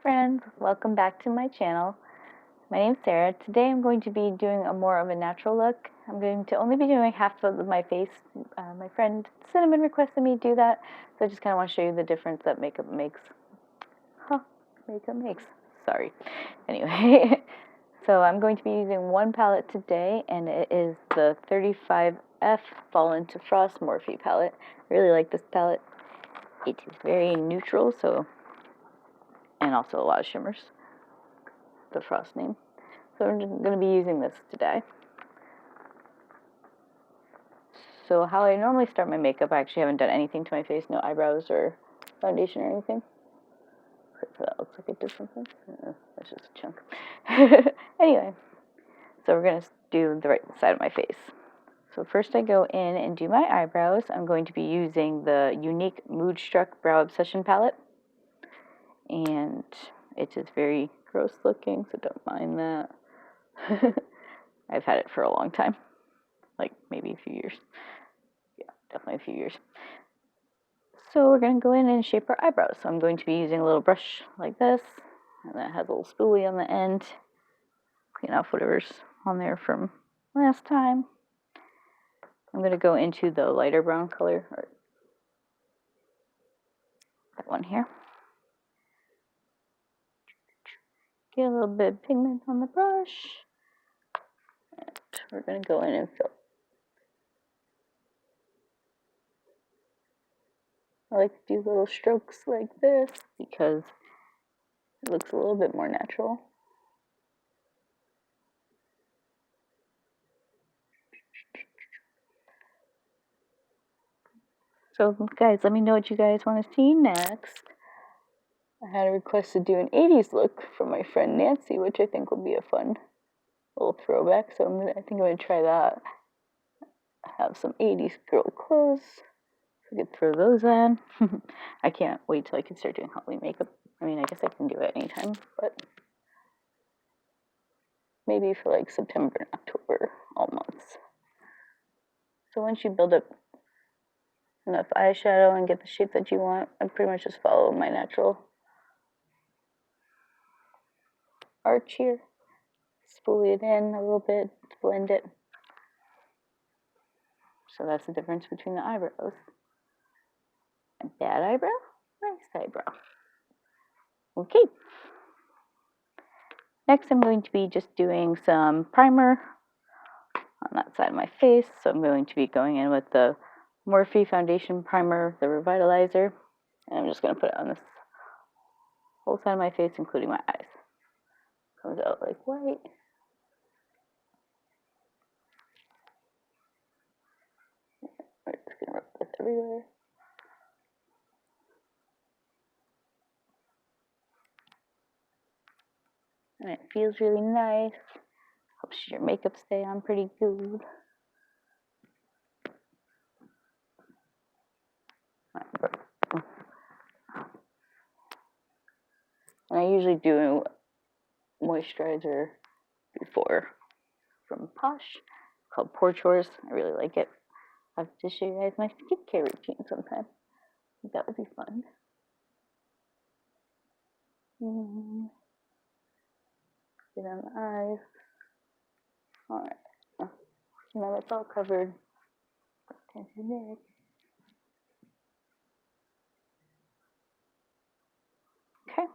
Friends, welcome back to my channel. My name's Sarah. Today I'm going to be doing more of a natural look. I'm going to only be doing half of my face. My friend Cinnamon requested me to do that, so I just kind of want to show you the difference that makeup makes. Makeup makes. Sorry. Anyway, so I'm going to be using one palette today, and it is the 35F Fall Into Frost Morphe palette. I really like this palette. It is very neutral, and also a lot of shimmers. The Frost name. So I'm going to be using this today. So how I normally start my makeup, I actually haven't done anything to my face, no eyebrows or foundation or anything. That looks like it did something. That's just a chunk. Anyway, so we're going to do the right side of my face. So first I go in and do my eyebrows. I'm going to be using the Unique Moodstruck Brow Obsession palette. And it is very gross looking, so don't mind that. I've had it for a long time, like maybe a few years. Yeah, definitely a few years. So we're going to go in and shape our eyebrows. So I'm going to be using a little brush like this, and that has a little spoolie on the end. Clean off whatever's on there from last time. I'm going to go into the lighter brown color, or that one here. Get a little bit of pigment on the brush. And we're going to go in and fill. I like to do little strokes like this because it looks a little bit more natural. So guys, let me know what you guys want to see next. I had a request to do an 80s look from my friend Nancy, which I think will be a fun little throwback. So I think I'm going to try that. I have some 80s girl clothes. So I could throw those on. I can't wait till I can start doing Halloween makeup. I mean, I guess I can do it anytime, but maybe for like September and October, all months. So once you build up enough eyeshadow and get the shape that you want, I pretty much just follow my natural arch here. Spoolie it in a little bit, blend it. So that's the difference between the eyebrows. A bad eyebrow, nice eyebrow. Okay. Next I'm going to be just doing some primer on that side of my face. So I'm going to be going in with the Morphe Foundation Primer, the Revitalizer. And I'm just going to put it on this whole side of my face, including my eyes. Comes out like white. We're just going to rub this everywhere. And it feels really nice. Helps your makeup stay on pretty good. And I usually do moisturizer before from Posh called Pore Chores. I really like it. I'll have to show you guys my skincare routine sometime. I think that would be fun. Get on the eyes. Alright. Now that's all covered. Down to the neck. Okay.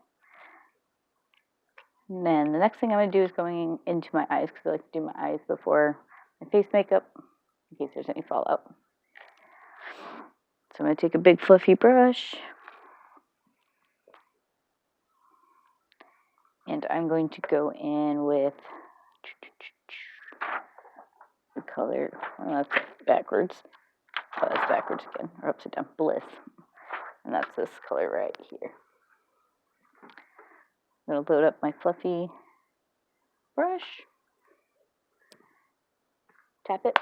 And then the next thing I'm going to do is going into my eyes because I like to do my eyes before my face makeup in case there's any fallout. So I'm going to take a big fluffy brush. And I'm going to go in with the color, well, that's backwards. Oh, that's backwards again, or upside down, Bliss. And that's this color right here. I'm going to load up my fluffy brush, tap it,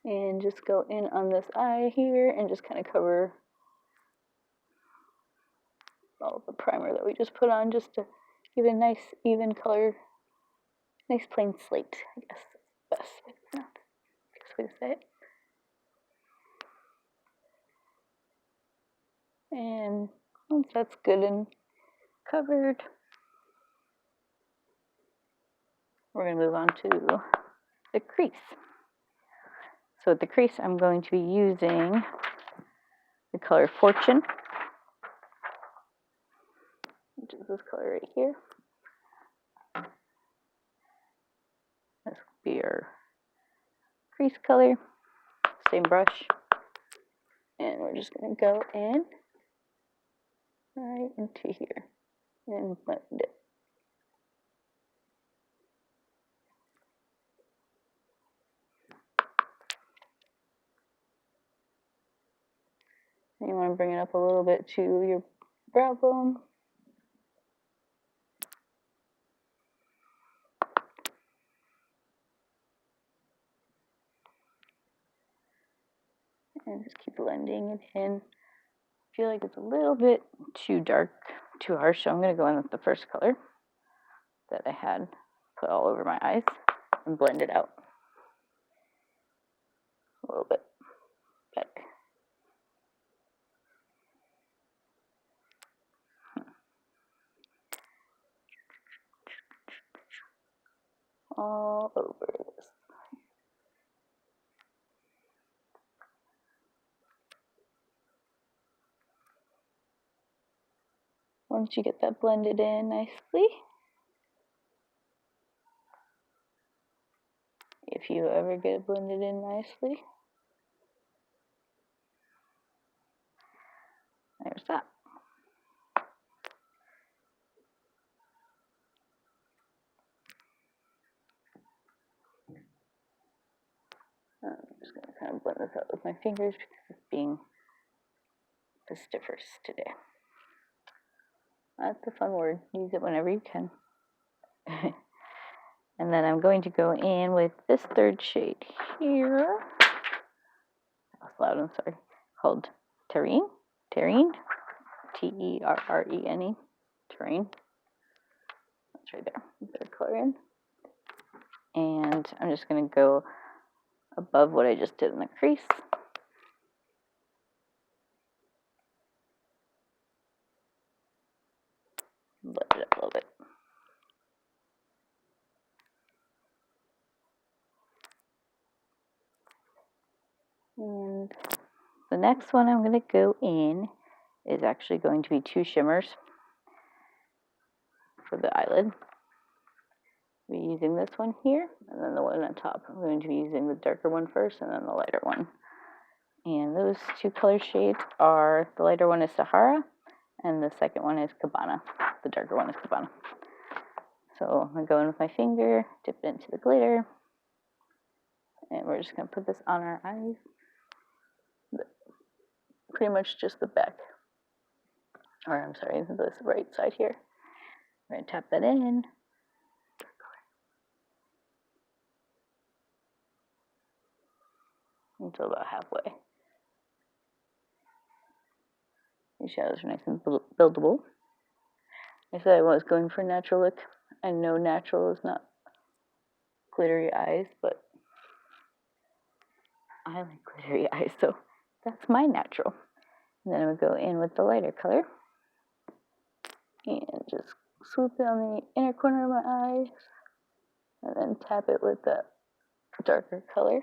and just go in on this eye here and just kind of cover all the primer that we just put on just to give it a nice even color, nice plain slate, I guess that's the best way to say it. And once that's good and covered. We're going to move on to the crease. So with the crease, I'm going to be using the color Fortune, which is this color right here. This will be our crease color. Same brush. And we're just going to go in right into here and blend it. And you want to bring it up a little bit to your brow bone. And just keep blending it in. I feel like it's a little bit too dark, too harsh, so I'm going to go in with the first color that I had put all over my eyes and blend it out a little bit better. All over this. Once you get that blended in nicely, if you ever get it blended in nicely, there's that. I'm just going to kind of blend this out with my fingers because it's being the stiffest today. That's a fun word. Use it whenever you can. And then I'm going to go in with this third shade here. That's loud, I'm sorry. Called Terrene. Terrene. Terrene. Terrene. That's right there. Put a color in. And I'm just going to go above what I just did in the crease. Blend it up a little bit. And the next one I'm going to go in is actually going to be two shimmers for the eyelid. I'll be using this one here, and then the one on top. I'm going to be using the darker one first, and then the lighter one. And those two color shades are, the lighter one is Sahara, and the second one is Cabana. The darker one is Cabana. So I'm going to go in with my finger, dip it into the glitter, and we're just going to put this on our eyes. Pretty much just the back, or I'm sorry, this right side here. We're going to tap that in. Until about halfway. These shadows are nice and buildable. I said I was going for a natural look. I know natural is not glittery eyes, but I like glittery eyes, so that's my natural. And then I'm going to go in with the lighter color and just swoop it on the inner corner of my eyes and then tap it with the darker color.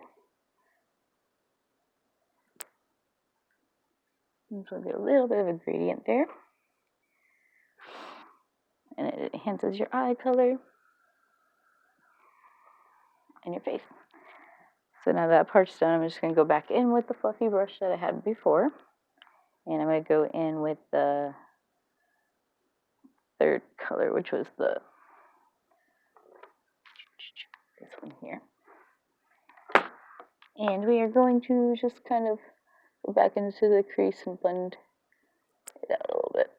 And so get a little bit of a gradient there. And it enhances your eye color and your face. So now that part's done, I'm just going to go back in with the fluffy brush that I had before. And I'm going to go in with the third color, which was this one here. And we are going to just kind of go back into the crease and blend it out a little bit.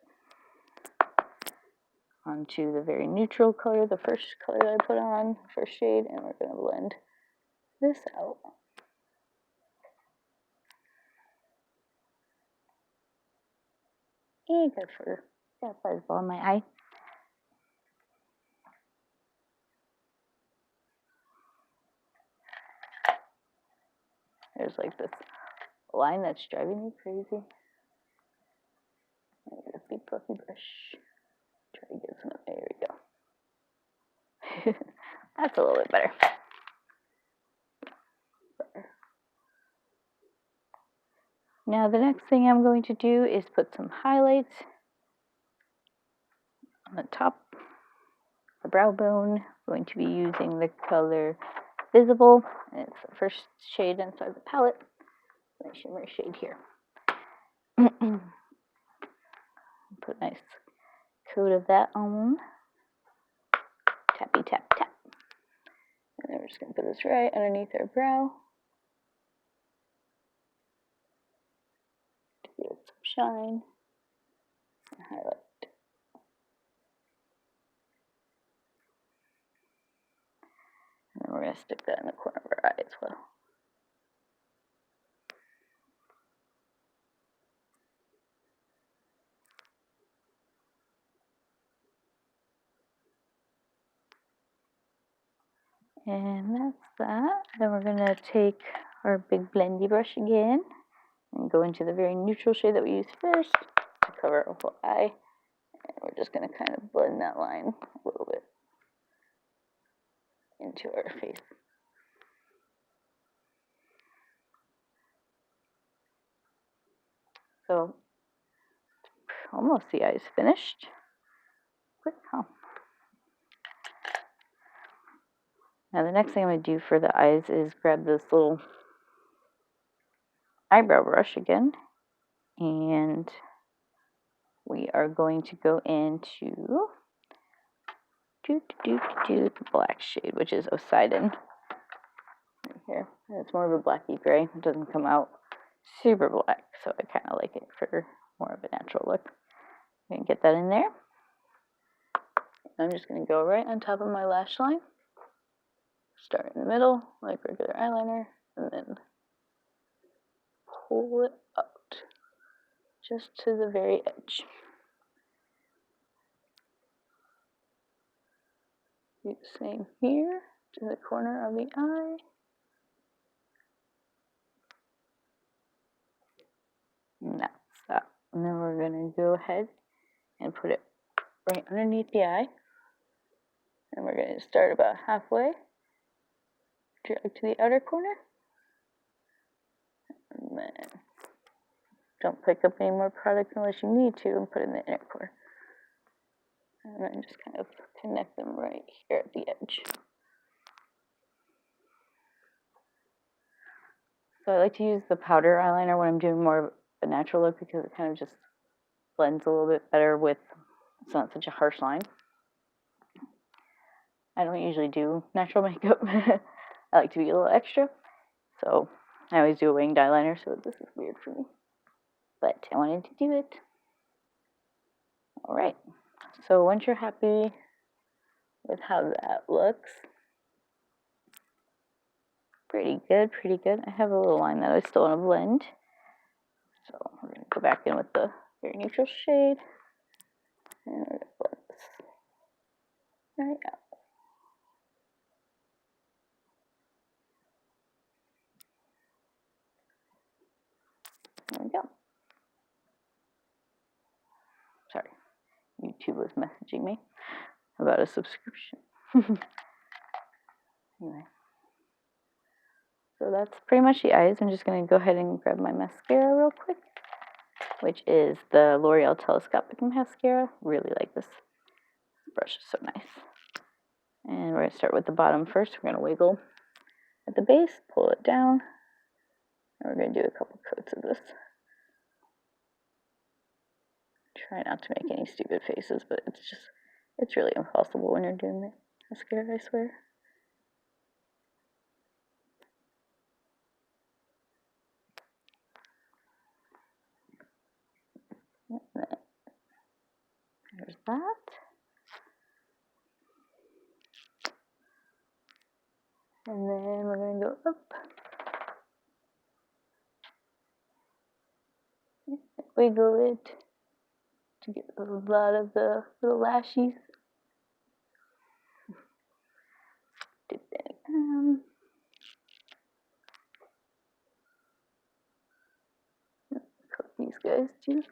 Onto the very neutral color, the first color that I put on, first shade, and we're going to blend this out. And got a fireball in my eye. There's like this line that's driving me crazy. I need a big fluffy brush. Try to get some. There we go. That's a little bit better. Now the next thing I'm going to do is put some highlights on the top of the brow bone. I'm going to be using the color Visible, and it's the first shade inside the palette. My shimmer shade here. Put a nice coat of that on. Tappy tap tap. And then we're just going to put this right underneath our brow. To give it some shine. And highlight. And then we're going to stick that in the corner of our eye as well. And that's that. Then we're going to take our big blendy brush again and go into the very neutral shade that we used first to cover our whole eye. And we're just going to kind of blend that line a little bit into our face. So almost the eye's finished. Quick, huh? Now the next thing I'm going to do for the eyes is grab this little eyebrow brush again, and we are going to go into the black shade, which is Poseidon. Right here. And it's more of a blacky gray. It doesn't come out super black, so I kind of like it for more of a natural look. I'm going to get that in there. I'm just going to go right on top of my lash line. Start in the middle, like regular eyeliner, and then pull it out just to the very edge. Do the same here to the corner of the eye. And that's that. And then we're going to go ahead and put it right underneath the eye. And we're going to start about halfway, drag to the outer corner, and then don't pick up any more product unless you need to, and put it in the inner corner. And then just kind of connect them right here at the edge. So I like to use the powder eyeliner when I'm doing more of a natural look because it kind of just blends a little bit better with, it's not such a harsh line. I don't usually do natural makeup. I like to be a little extra. So I always do a winged eyeliner, so this is weird for me. But I wanted to do it. Alright, so once you're happy with how that looks, pretty good, pretty good. I have a little line that I still want to blend. So we're going to go back in with the very neutral shade. And we're going to blend this right out. There we go. Sorry, YouTube was messaging me about a subscription. Anyway, so that's pretty much the eyes. I'm just going to go ahead and grab my mascara real quick, which is the L'Oreal Telescopic Mascara. Really like this. This brush is so nice. And we're going to start with the bottom first. We're going to wiggle at the base, pull it down, and we're going to do a couple coats of this. Try not to make any stupid faces, but it's really impossible when you're doing the mascara, I swear. There's that. And then we're going to go up. Wiggle it to get a lot of the little lashes. Dip it in. Coat these guys too.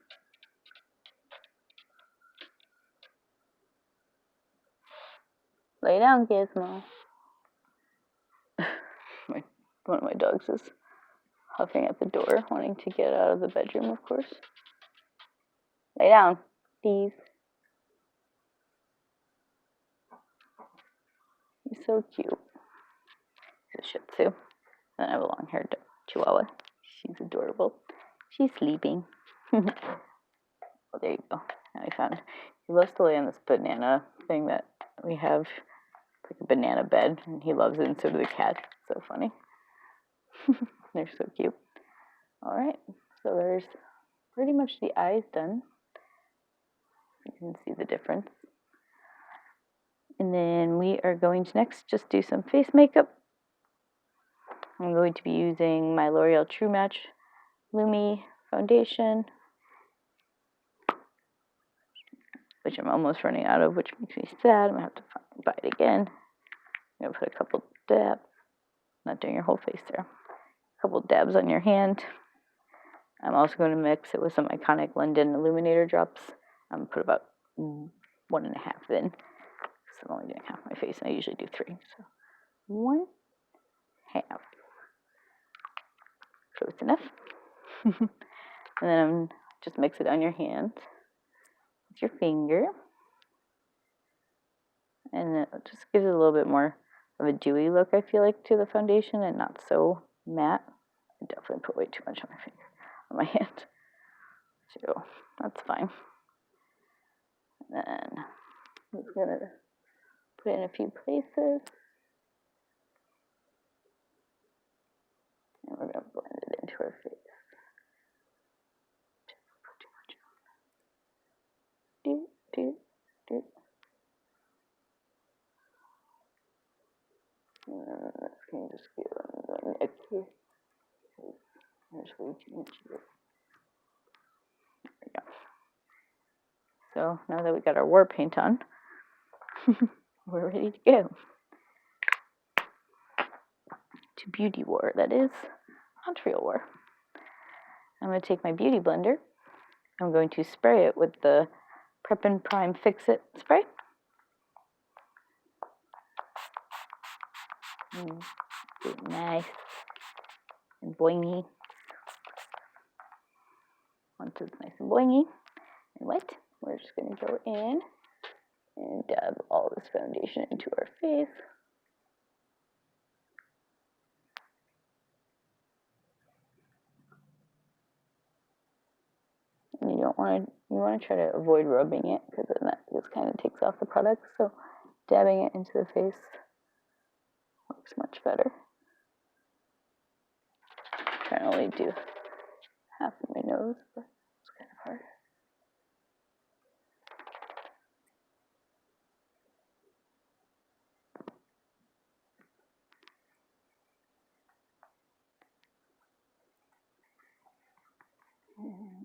Lay down, Gizmo. One of my dogs is huffing at the door, wanting to get out of the bedroom, of course. Lay down, please. He's so cute. He's a Shih Tzu. And I have a long-haired Chihuahua. She's adorable. She's sleeping. Well, there you go. Now I found he loves to lay on this banana thing that we have, like a banana bed, and he loves it, and so do the cats. So funny. They're so cute. All right, so there's pretty much the eyes done. You can see the difference. And then we are going to next just do some face makeup. I'm going to be using my L'Oreal True Match Lumi foundation, which I'm almost running out of, which makes me sad. I'm going to have to buy it again. I'm going to put a couple dabs, not doing your whole face there, a couple dabs on your hand. I'm also going to mix it with some Iconic London Illuminator drops. I'm going to put about 1.5 in, because I'm only doing half my face, and I usually do 3. So 1/2. Close enough. And then just mix it on your hand with your finger. And it just gives it a little bit more of a dewy look, I feel like, to the foundation, and not so matte. I definitely put way too much on my finger, on my hand. So that's fine. And then I'm just gonna put it in a few places. And we're gonna blend it into our face. Put too much on. Do. Can you just get on the neck here? There's way too much of it. There we go. So now that we got our war paint on, we're ready to go. To beauty war, that is, not real war. I'm going to take my beauty blender. I'm going to spray it with the Prep and Prime Fix It spray. Nice and boingy. Once it's nice and boingy and wet, we're just going to go in and dab all this foundation into our face. And you want to try to avoid rubbing it, because then that just kind of takes off the product. So dabbing it into the face works much better. I'm trying to only do half of my nose, but it's kind of hard.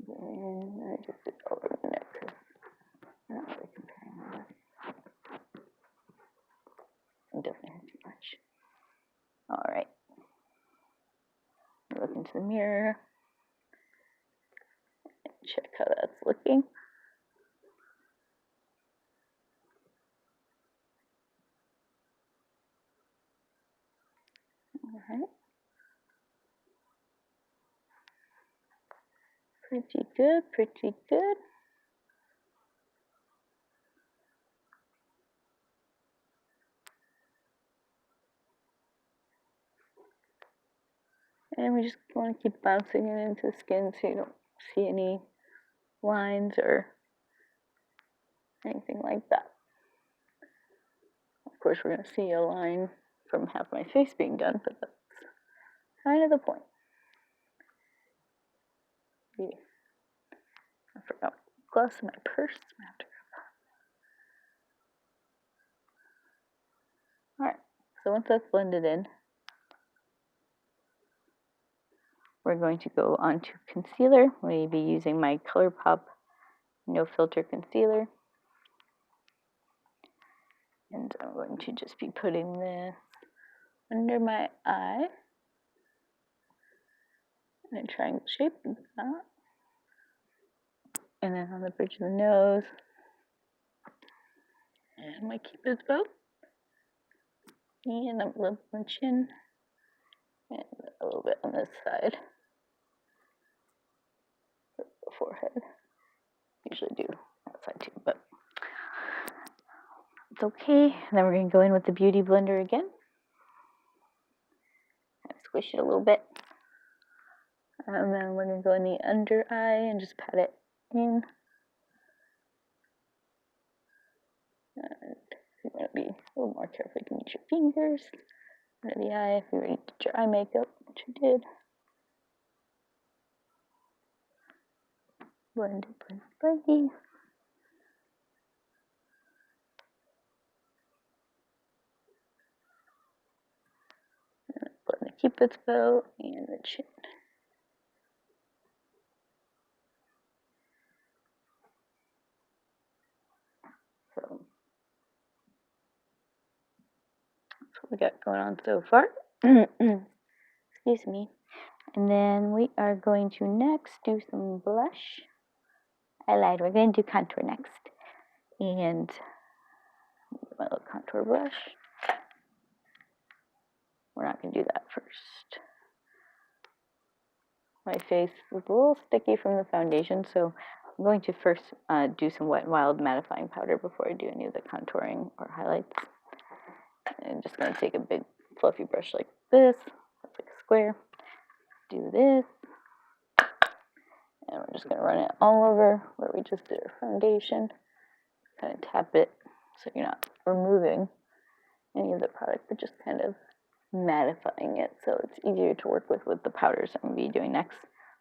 And then I just did all over the neck, because I'm not really comparing my neck. I definitely have too much. Alright. Look into the mirror. Check how that's looking. Alright. Pretty good, pretty good. And we just want to keep bouncing it into the skin so you don't see any lines or anything like that. Of course, we're going to see a line from half my face being done, but that's kind of the point. Yeah. I forgot gloves in my purse. I have to grab that. Alright, so once that's blended in, we're going to go on to concealer. We'll be using my ColourPop No Filter Concealer. And I'm going to just be putting this under my eye in a triangle shape, like that. And then on the bridge of the nose, and my cupid's bow. And a little on the chin. And a little bit on this side. The forehead. Usually do that side too, but it's okay. And then we're going to go in with the Beauty Blender again. And squish it a little bit. And then we're going to go in the under eye and just pat it in. And you want to be a little more careful. You can use your fingers under the eye if you already did your eye makeup, which you did. Blend it, blend it, blend it. Blend the Cupid's bow and the chin. So that's what we got going on so far. Excuse me. And then we are going to next do some blush. Eyeliner. We're going to do contour next. And my little contour brush. We're not going to do that first. My face was a little sticky from the foundation, so I'm going to first do some Wet n Wild mattifying powder before I do any of the contouring or highlights. And I'm just going to take a big fluffy brush like this, that's like a square, do this, and we're just going to run it all over where we just did our foundation. Kind of tap it so you're not removing any of the product, but just kind of mattifying it so it's easier to work with the powders I'm going to be doing next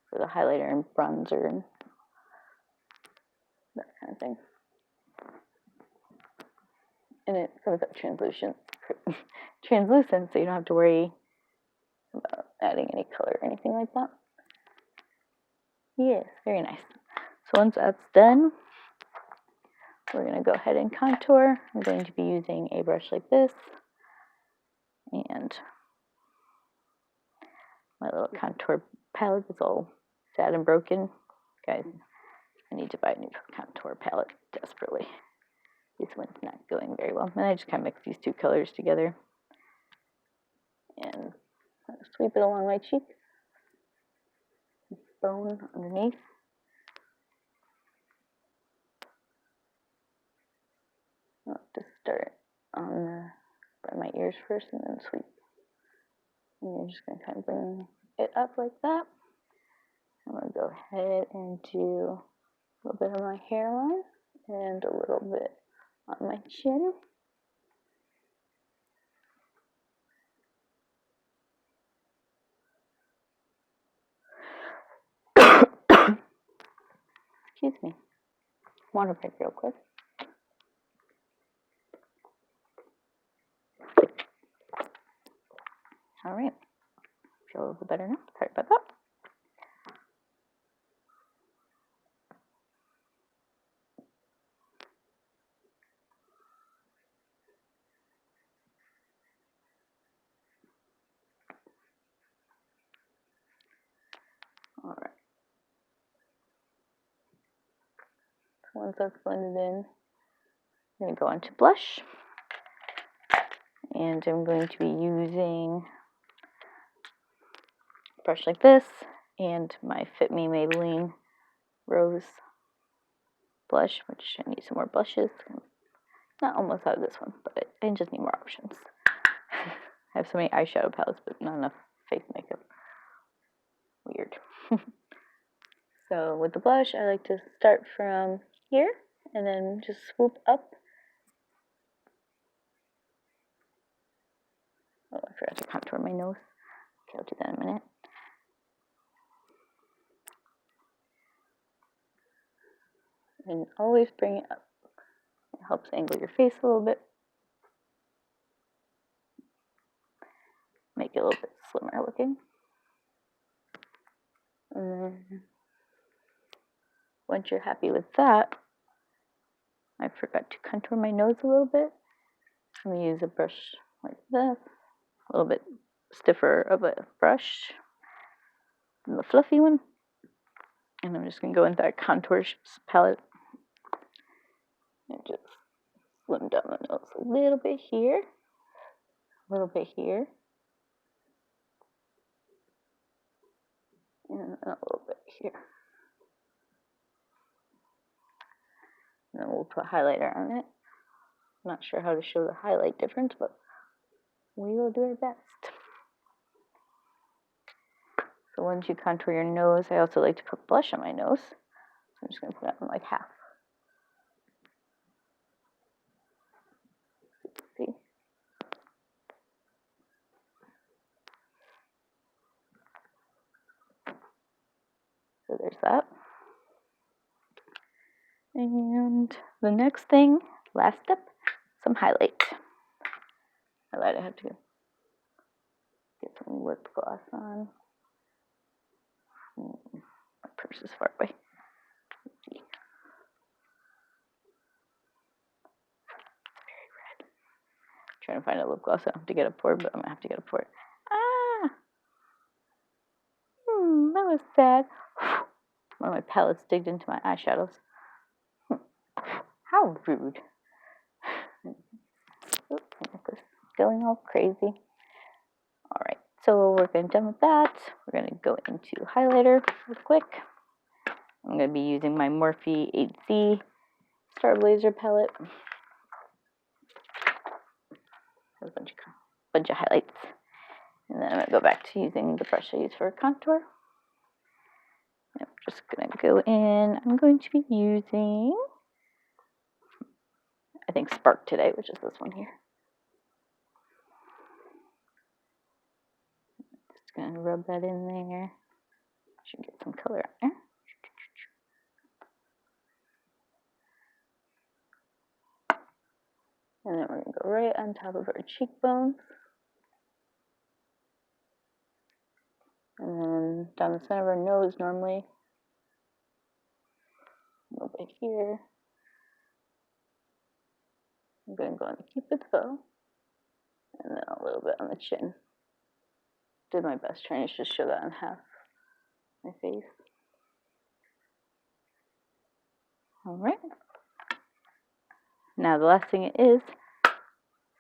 for the highlighter and bronzer and that kind of thing. And it comes out translucent, so you don't have to worry about adding any color or anything like that. Yes, very nice. So once that's done, we're going to go ahead and contour. I'm going to be using a brush like this and my little contour palette is all sad and broken. Guys, I need to buy a new contour palette desperately. This one's not going very well. And I just kind of mix these two colors together and sweep it along my cheek. Bone underneath. I'll just start on by my ears first and then sweep. And you're just going to kind of bring it up like that. I'm going to go ahead and do a little bit on my hairline and a little bit on my chin. Excuse me. Water break real quick. All right. Feel a little bit better now. Sorry about that. All right. So once that's blended in, I'm going to go on to blush. And I'm going to be using a brush like this and my Fit Me Maybelline Rose blush, which I need some more blushes. Not almost out of this one, but I just need more options. I have so many eyeshadow palettes, but not enough face makeup. Weird. So with the blush, I like to start from here and then just swoop up. Oh, I forgot to contour my nose. Okay, I'll do that in a minute. And always bring it up. It helps angle your face a little bit. Make it a little bit slimmer looking. And then once you're happy with that, I forgot to contour my nose a little bit. I'm going to use a brush like this, a little bit stiffer of a brush than the fluffy one. And I'm just going to go into that contour palette and just slim down the nose a little bit here. little bit here. And a little bit here. And then we'll put highlighter on it. I'm not sure how to show the highlight difference, but we will do our best. So once you contour your nose, I also like to put blush on my nose. So I'm just going to put it on like half. See? So there's that. And the next thing, last step, some highlight. I have to get some lip gloss on. My purse is far away. Let's see. It's very red. I'm trying to find a lip gloss I don't have to get up for, but I'm going to have to get up for it. Ah! That was sad. One of my palettes digged into my eyeshadows. How rude. Oops, this is going all crazy. Alright, so we're done with that. We're going to go into highlighter real quick. I'm going to be using my Morphe 8Z Star Blazer palette. A bunch of highlights. And then I'm going to go back to using the brush I use for contour. I'm just going to go in. I'm going to be using, I think, Spark today, which is this one here. Just going to rub that in there. Should get some color on there. And then we're going to go right on top of our cheekbones. And then down the center of our nose normally. A little bit here. I'm going to go on the Cupid's bow. And then a little bit on the chin. Did my best trying to just show that on half my face. Alright. Now the last thing is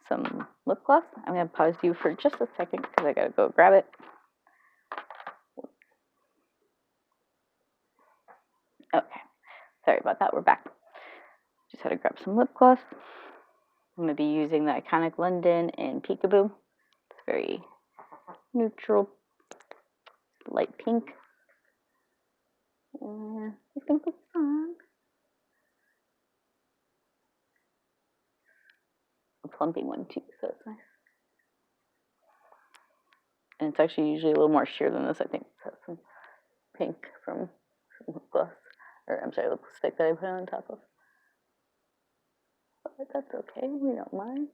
some lip gloss. I'm going to pause you for just a second because I got to go grab it. Okay. Sorry about that. We're back. Just had to grab some lip gloss. I'm going to be using the Iconic London in Peekaboo. It's very neutral, light pink. And just going to put this on. A plumping one too, so it's nice. And it's actually usually a little more sheer than this, I think. It has some pink from lip gloss. Or, I'm sorry, lipstick that I put on top of. But that's okay, we don't mind.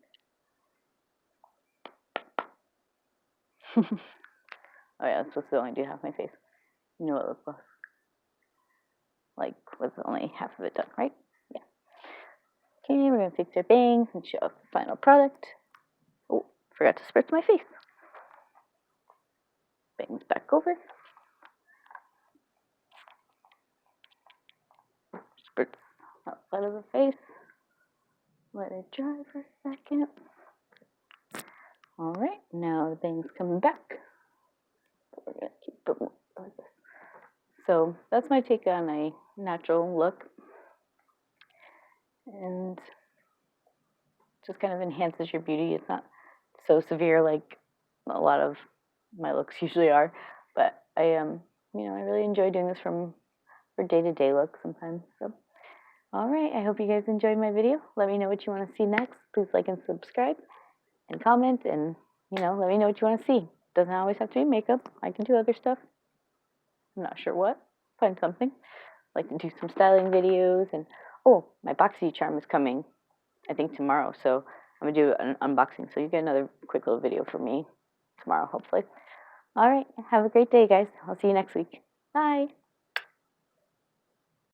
Oh yeah, it's supposed to only do half my face. You know what lip gloss, like, was only half of it done, right? Yeah. Okay, we're going to fix our bangs and show off the final product. Oh, forgot to spritz my face. Bangs back over. Spritz outside of the face. Let it dry for a second. Alright, now the bangs coming back. We're going to keep them like this. So that's my take on a natural look. And just kind of enhances your beauty. It's not so severe like a lot of my looks usually are. But I I really enjoy doing this for day-to-day looks sometimes. So alright, I hope you guys enjoyed my video. Let me know what you want to see next. Please like and subscribe and comment, and let me know what you want to see. Doesn't always have to be makeup. I can do other stuff. I'm not sure what. Find something. I like to do some styling videos, and oh, my Boxy charm is coming, I think tomorrow, so I'm going to do an unboxing, so you get another quick little video from me tomorrow, hopefully. Alright, have a great day, guys. I'll see you next week. Bye!